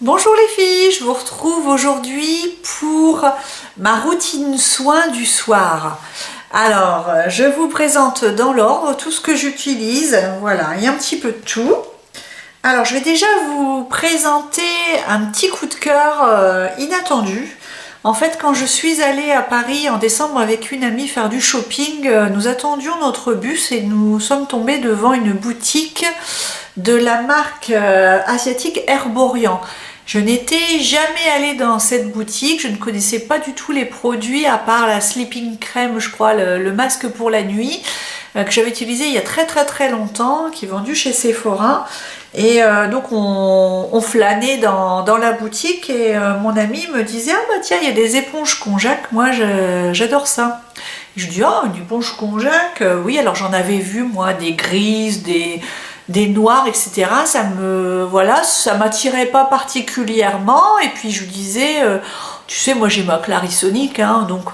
Bonjour les filles, je vous retrouve aujourd'hui pour ma routine soin du soir. Alors, je vous présente dans l'ordre tout ce que j'utilise. Voilà, il y a un petit peu de tout. Alors, je vais déjà vous présenter un petit coup de cœur inattendu. En fait, quand je suis allée à Paris en décembre avec une amie faire du shopping, nous attendions notre bus et nous sommes tombés devant une boutique de la marque asiatique Herborian. Je n'étais jamais allée dans cette boutique, je ne connaissais pas du tout les produits à part la sleeping crème, je crois, le masque pour la nuit, que j'avais utilisé il y a très longtemps, qui est vendu chez Sephora. Et donc on flânait dans la boutique et mon ami me disait ah bah tiens, il y a des éponges Conjac, moi j'adore ça. Et je dis ah, une éponge Conjac, oui, alors j'en avais vu moi des grises, des noirs, etc. Ça m'attirait pas particulièrement. Et puis je lui disais, tu sais, moi j'ai ma Clarisonic, hein, donc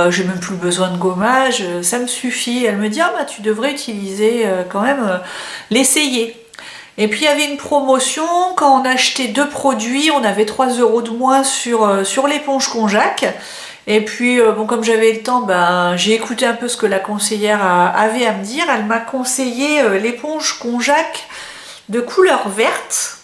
j'ai même plus besoin de gommage, ça me suffit. Elle me dit, ah bah tu devrais utiliser quand même, l'essayer. Et puis il y avait une promotion, quand on achetait deux produits, on avait 3 € de moins sur l'éponge Conjac. Et puis, bon, comme j'avais le temps, ben, j'ai écouté un peu ce que la conseillère avait à me dire. Elle m'a conseillé l'éponge Conjac de couleur verte.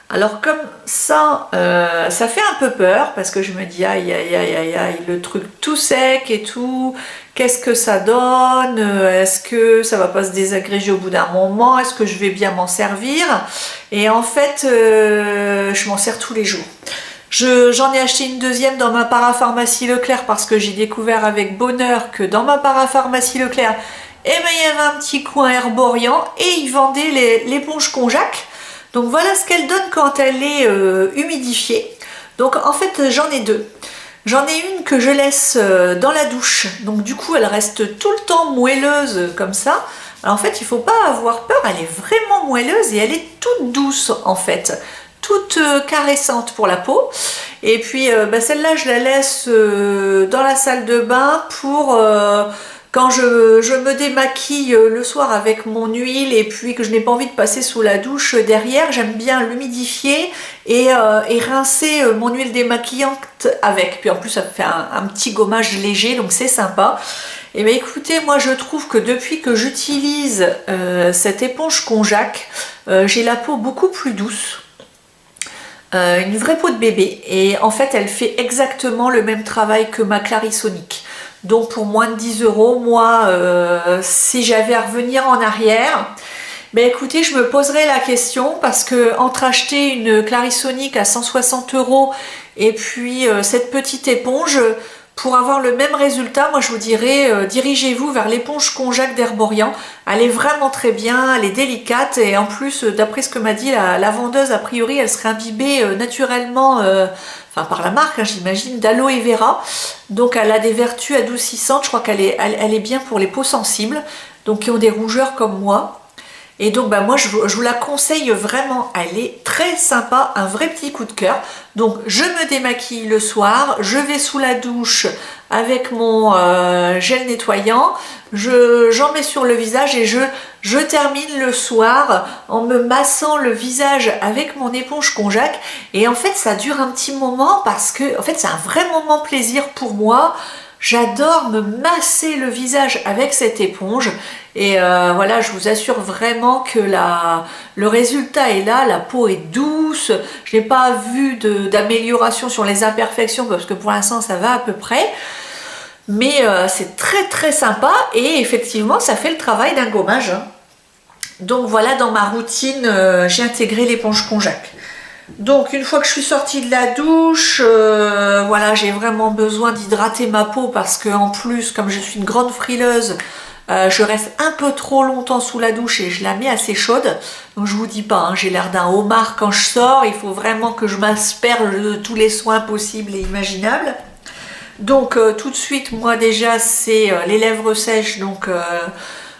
Alors comme ça fait un peu peur parce que je me dis aïe aïe aïe aïe aïe, le truc tout sec et tout, qu'est-ce que ça donne? Est-ce que ça va pas se désagréger au bout d'un moment? Est-ce que je vais bien m'en servir? Et en fait, je m'en sers tous les jours. J'en ai acheté une deuxième dans ma parapharmacie Leclerc parce que j'ai découvert avec bonheur que dans ma parapharmacie Leclerc, eh ben, il y avait un petit coin Herborian et ils vendaient l'éponge Conjac. Donc voilà ce qu'elle donne quand elle est humidifiée. Donc en fait j'en ai deux. J'en ai une que je laisse dans la douche. Donc du coup elle reste tout le temps moelleuse comme ça. Alors en fait il ne faut pas avoir peur, elle est vraiment moelleuse et elle est toute douce en fait. Toute caressante pour la peau. Et puis celle-là je la laisse dans la salle de bain pour quand je me démaquille le soir avec mon huile et puis que je n'ai pas envie de passer sous la douche derrière, j'aime bien l'humidifier et rincer mon huile démaquillante avec. Puis en plus ça fait un petit gommage léger, donc c'est sympa. Et bien écoutez, moi je trouve que depuis que j'utilise cette éponge Conjac, j'ai la peau beaucoup plus douce. Une vraie peau de bébé et en fait elle fait exactement le même travail que ma Clarisonic. Donc pour moins de 10 €, moi si j'avais à revenir en arrière, ben écoutez, je me poserais la question parce que entre acheter une Clarisonic à 160 € et puis cette petite éponge, pour avoir le même résultat, moi je vous dirais, dirigez-vous vers l'éponge Conjac d'Herborian. Elle est vraiment très bien, elle est délicate et en plus, d'après ce que m'a dit la vendeuse, a priori, elle serait imbibée naturellement, enfin par la marque, hein, j'imagine, d'aloe vera. Donc elle a des vertus adoucissantes, je crois qu'elle est bien pour les peaux sensibles, donc qui ont des rougeurs comme moi. Et donc moi je vous la conseille vraiment, elle est très sympa, un vrai petit coup de cœur. Donc je me démaquille le soir, je vais sous la douche avec mon gel nettoyant, j'en mets sur le visage et je termine le soir en me massant le visage avec mon éponge Conjac. Et en fait ça dure un petit moment parce que en fait c'est un vrai moment plaisir pour moi. J'adore me masser le visage avec cette éponge et voilà, je vous assure vraiment que le résultat est là, la peau est douce, je n'ai pas vu d'amélioration sur les imperfections parce que pour l'instant ça va à peu près, mais c'est très sympa et effectivement ça fait le travail d'un gommage, hein. Donc voilà, dans ma routine, j'ai intégré l'éponge Conjac. Donc une fois que je suis sortie de la douche, voilà, j'ai vraiment besoin d'hydrater ma peau parce que en plus, comme je suis une grande frileuse, je reste un peu trop longtemps sous la douche et je la mets assez chaude. Donc je vous dis pas, hein, j'ai l'air d'un homard quand je sors, il faut vraiment que je m'asperge de tous les soins possibles et imaginables. Donc tout de suite, moi déjà, c'est les lèvres sèches, donc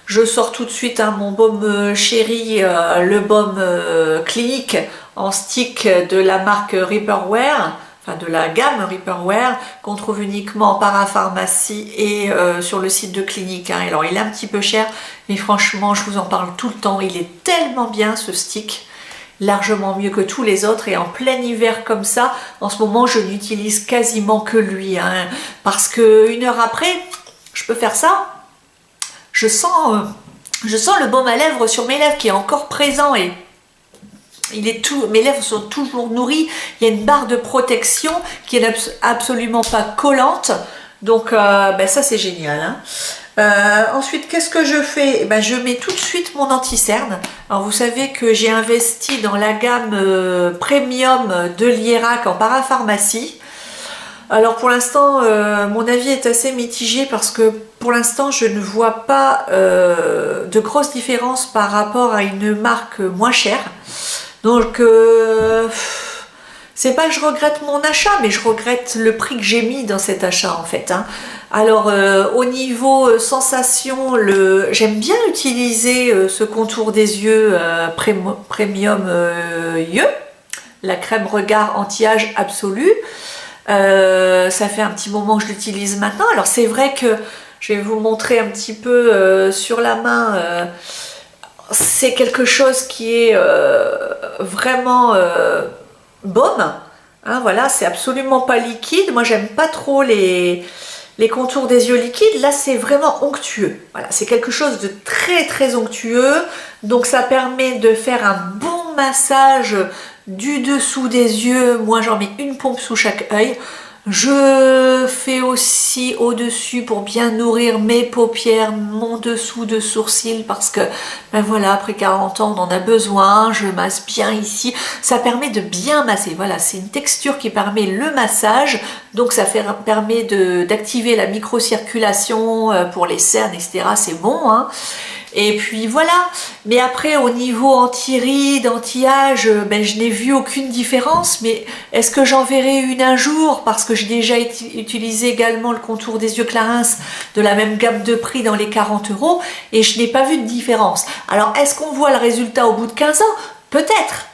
je sors tout de suite hein, mon baume chéri, le baume Clinique en stick de la marque Repair Wear, enfin de la gamme Repair Wear, qu'on trouve uniquement en parapharmacie et sur le site de Clinique, hein. Alors il est un petit peu cher, mais franchement je vous en parle tout le temps, il est tellement bien ce stick. largement mieux que tous les autres, et en plein hiver comme ça, en ce moment je n'utilise quasiment que lui, hein, parce que 1 heure après, je peux faire ça, je sens le baume à lèvres sur mes lèvres qui est encore présent, et mes lèvres sont toujours nourries. Il y a une barre de protection qui est absolument pas collante, donc ben ça c'est génial, hein. Ensuite, qu'est-ce que je fais? Ben, je mets tout de suite mon anti-cerne. Alors vous savez que j'ai investi dans la gamme premium de Lierac en parapharmacie. Alors pour l'instant, mon avis est assez mitigé, parce que pour l'instant je ne vois pas de grosses différences par rapport à une marque moins chère. Donc c'est pas que je regrette mon achat, mais je regrette le prix que j'ai mis dans cet achat en fait, hein. Alors au niveau sensation, j'aime bien utiliser ce contour des yeux Premium Yeux, la crème regard anti-âge absolu. Ça fait un petit moment que je l'utilise maintenant. Alors c'est vrai que je vais vous montrer un petit peu sur la main, c'est quelque chose qui est vraiment baume, hein, voilà, c'est absolument pas liquide. Moi j'aime pas trop les contours des yeux liquides. Là c'est vraiment onctueux, voilà, c'est quelque chose de très très onctueux, donc ça permet de faire un bon massage du dessous des yeux. Moi j'en mets une pompe sous chaque œil. Je fais aussi au-dessus pour bien nourrir mes paupières, mon dessous de sourcil, parce que ben voilà, après 40 ans on en a besoin. Je masse bien ici, ça permet de bien masser. Voilà, c'est une texture qui permet le massage, donc ça permet d'activer la microcirculation pour les cernes, etc. C'est bon, hein. Et puis voilà, mais après au niveau anti-rides, anti-âge, ben, je n'ai vu aucune différence, mais est-ce que j'en verrai une un jour? Parce que j'ai déjà utilisé également le contour des yeux Clarins de la même gamme de prix dans les 40 € et je n'ai pas vu de différence. Alors est-ce qu'on voit le résultat au bout de 15 ans? Peut-être.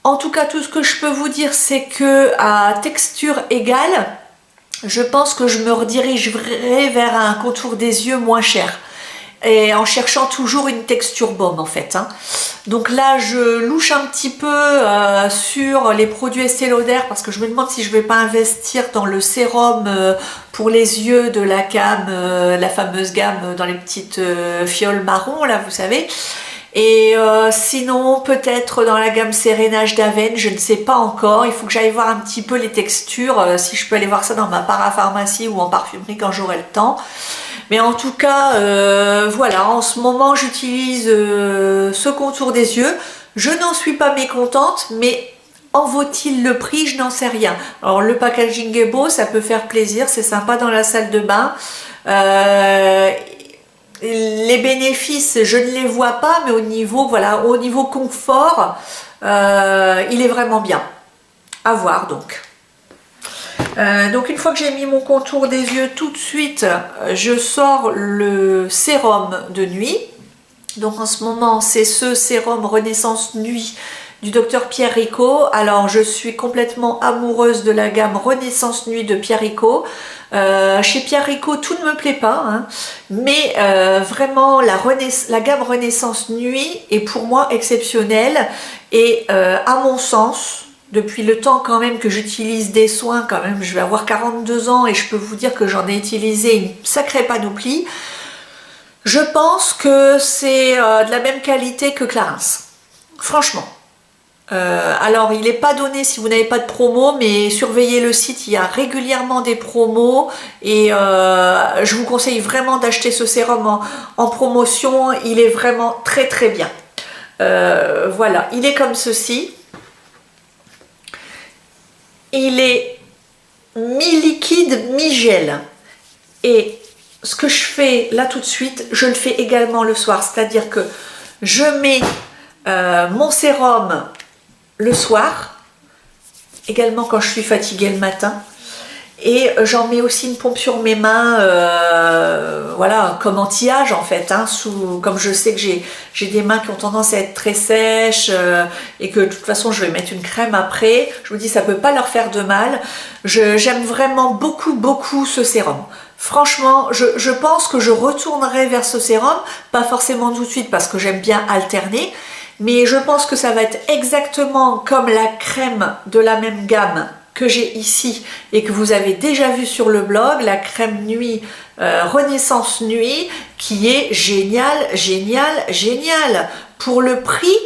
En tout cas, tout ce que je peux vous dire, c'est que à texture égale, je pense que je me redirigerai vers un contour des yeux moins cher, et en cherchant toujours une texture baume en fait, hein. Donc là je louche un petit peu sur les produits Estée Lauder, parce que je me demande si je vais pas investir dans le sérum pour les yeux de la gamme, la fameuse gamme dans les petites fioles marron là, vous savez. Et sinon peut-être dans la gamme Sérénage d'Aven, je ne sais pas encore, il faut que j'aille voir un petit peu les textures, si je peux aller voir ça dans ma parapharmacie ou en parfumerie quand j'aurai le temps. Mais en tout cas, voilà, en ce moment j'utilise ce contour des yeux. Je n'en suis pas mécontente, mais en vaut-il le prix? Je n'en sais rien. Alors le packaging est beau, ça peut faire plaisir, c'est sympa dans la salle de bain. Les bénéfices, je ne les vois pas, mais au niveau, voilà, au niveau confort, il est vraiment bien. À voir donc. Donc une fois que j'ai mis mon contour des yeux, tout de suite je sors le sérum de nuit. Donc en ce moment c'est ce sérum Renaissance Nuit du docteur Pierrico. Alors je suis complètement amoureuse de la gamme Renaissance Nuit de Pierrico. Chez Pierrico tout ne me plaît pas, hein, mais vraiment la gamme Renaissance Nuit est pour moi exceptionnelle, et à mon sens, depuis le temps quand même que j'utilise des soins, quand même je vais avoir 42 ans et je peux vous dire que j'en ai utilisé une sacrée panoplie, je pense que c'est de la même qualité que Clarins, franchement. Alors il n'est pas donné si vous n'avez pas de promo, mais surveillez le site, il y a régulièrement des promos, et je vous conseille vraiment d'acheter ce sérum en promotion, il est vraiment très très bien. Voilà, il est comme ceci. Il est mi-liquide, mi-gel. Et ce que je fais là tout de suite, je le fais également le soir. C'est-à-dire que je mets mon sérum le soir, également quand je suis fatiguée le matin. Et j'en mets aussi une pompe sur mes mains, voilà, comme anti-âge en fait, hein, comme je sais que j'ai des mains qui ont tendance à être très sèches, et que de toute façon je vais mettre une crème après, je vous dis ça peut pas leur faire de mal. J'aime vraiment beaucoup beaucoup ce sérum. Franchement, je pense que je retournerai vers ce sérum, pas forcément tout de suite parce que j'aime bien alterner, mais je pense que ça va être exactement comme la crème de la même gamme que j'ai ici et que vous avez déjà vu sur le blog, la crème nuit Renaissance Nuit, qui est géniale, géniale, géniale. Pour le prix,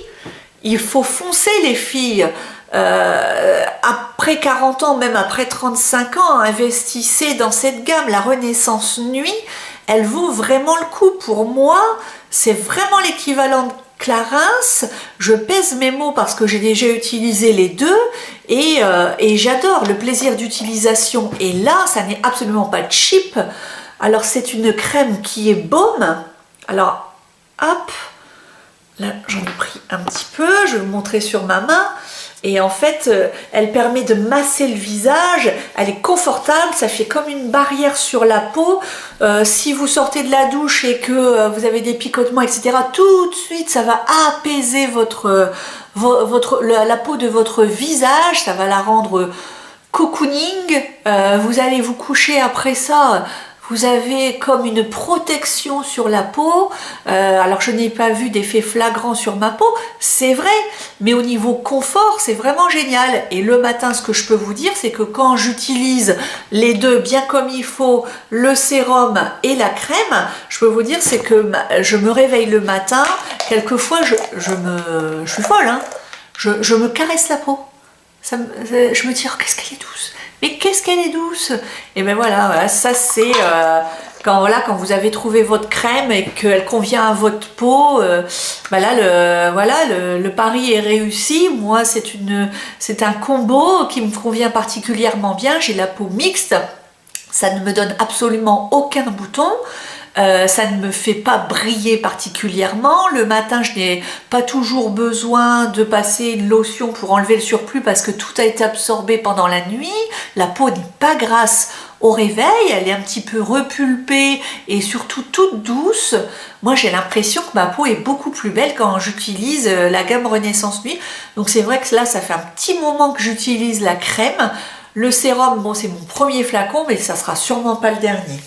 il faut foncer les filles. Après 40 ans, même après 35 ans, investissez dans cette gamme. La Renaissance Nuit, elle vaut vraiment le coup. Pour moi, c'est vraiment l'équivalent de Clarins. Je pèse mes mots parce que j'ai déjà utilisé les deux et j'adore le plaisir d'utilisation. Et là, ça n'est absolument pas cheap. Alors, c'est une crème qui est baume. Alors, hop, là, j'en ai pris un petit peu. Je vais vous montrer sur ma main. Et en fait, elle permet de masser le visage, elle est confortable, ça fait comme une barrière sur la peau. Si vous sortez de la douche et que vous avez des picotements, etc., tout de suite, ça va apaiser la peau de votre visage, ça va la rendre cocooning. Vous allez vous coucher après ça. Vous avez comme une protection sur la peau. Alors je n'ai pas vu d'effet flagrant sur ma peau, c'est vrai, mais au niveau confort, c'est vraiment génial. Et le matin, ce que je peux vous dire, c'est que quand j'utilise les deux bien comme il faut, le sérum et la crème, je peux vous dire, c'est que je me réveille le matin, quelquefois je suis folle, hein, je me caresse la peau. Je me dis, oh, qu'est-ce qu'elle est douce. Mais qu'est-ce qu'elle est douce! Et ben voilà, ça c'est quand vous avez trouvé votre crème et qu'elle convient à votre peau, ben là le pari est réussi. Moi c'est un combo qui me convient particulièrement bien. J'ai la peau mixte, ça ne me donne absolument aucun bouton. Ça ne me fait pas briller particulièrement. Le matin, je n'ai pas toujours besoin de passer une lotion pour enlever le surplus parce que tout a été absorbé pendant la nuit. La peau n'est pas grasse au réveil, elle est un petit peu repulpée et surtout toute douce. Moi, j'ai l'impression que ma peau est beaucoup plus belle quand j'utilise la gamme Renaissance Nuit. Donc c'est vrai que là, ça fait un petit moment que j'utilise la crème. Le sérum, bon, c'est mon premier flacon, mais ça sera sûrement pas le dernier.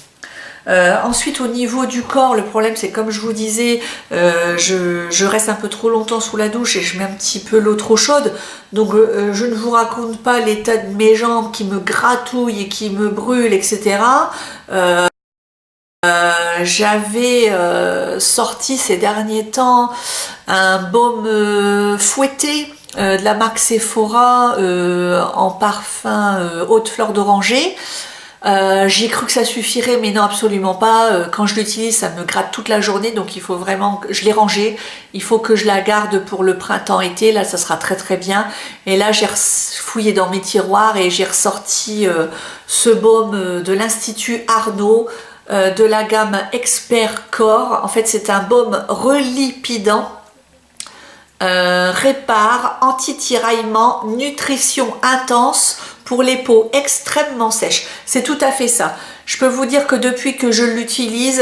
Ensuite, au niveau du corps, le problème c'est comme je vous disais, je reste un peu trop longtemps sous la douche et je mets un petit peu l'eau trop chaude, donc je ne vous raconte pas l'état de mes jambes qui me gratouillent et qui me brûlent, etc. J'avais sorti ces derniers temps un baume fouetté de la marque Sephora en parfum haute fleur d'oranger. J'ai cru que ça suffirait, mais non, absolument pas. Quand je l'utilise, ça me gratte toute la journée, donc il faut vraiment que je l'ai rangée. Il faut que je la garde pour le printemps-été. Là, ça sera très très bien. Et là, j'ai fouillé dans mes tiroirs et j'ai ressorti ce baume de l'Institut Arnaud de la gamme Expert Corps. En fait, c'est un baume relipidant. Répare, anti-tiraillement, nutrition intense pour les peaux extrêmement sèches. C'est tout à fait ça. Je peux vous dire que depuis que je l'utilise,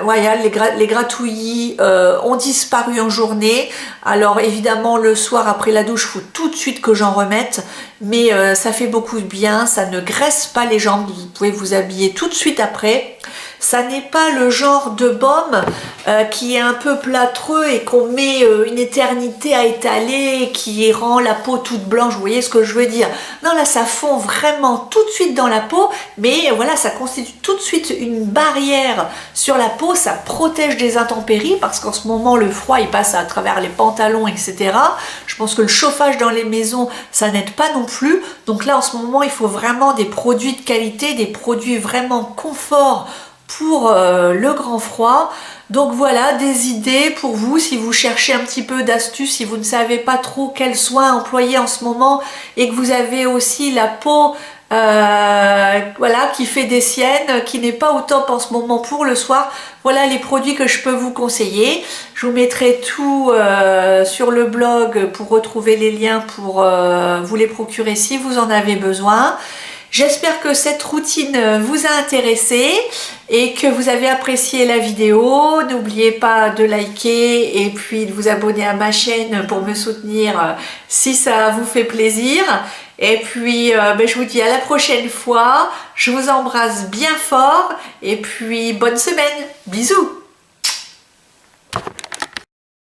voilà, les gratouillis ont disparu en journée. Alors évidemment, le soir après la douche, il faut tout de suite que j'en remette. Mais ça fait beaucoup de bien, ça ne graisse pas les jambes. Vous pouvez vous habiller tout de suite après. Ça n'est pas le genre de baume qui est un peu plâtreux et qu'on met une éternité à étaler, qui rend la peau toute blanche, vous voyez ce que je veux dire. Non, là ça fond vraiment tout de suite dans la peau, mais voilà, ça constitue tout de suite une barrière sur la peau, ça protège des intempéries, parce qu'en ce moment le froid il passe à travers les pantalons, etc. Je pense que le chauffage dans les maisons, ça n'aide pas non plus. Donc là en ce moment il faut vraiment des produits de qualité, des produits vraiment confort pour le grand froid. Donc voilà, des idées pour vous si vous cherchez un petit peu d'astuces, si vous ne savez pas trop quels soins employer en ce moment et que vous avez aussi la peau voilà, qui fait des siennes, qui n'est pas au top en ce moment pour le soir. Voilà les produits que je peux vous conseiller. Je vous mettrai tout sur le blog pour retrouver les liens pour vous les procurer si vous en avez besoin. J'espère que cette routine vous a intéressé et que vous avez apprécié la vidéo. N'oubliez pas de liker et puis de vous abonner à ma chaîne pour me soutenir si ça vous fait plaisir. Et puis je vous dis à la prochaine fois. Je vous embrasse bien fort et puis bonne semaine. Bisous!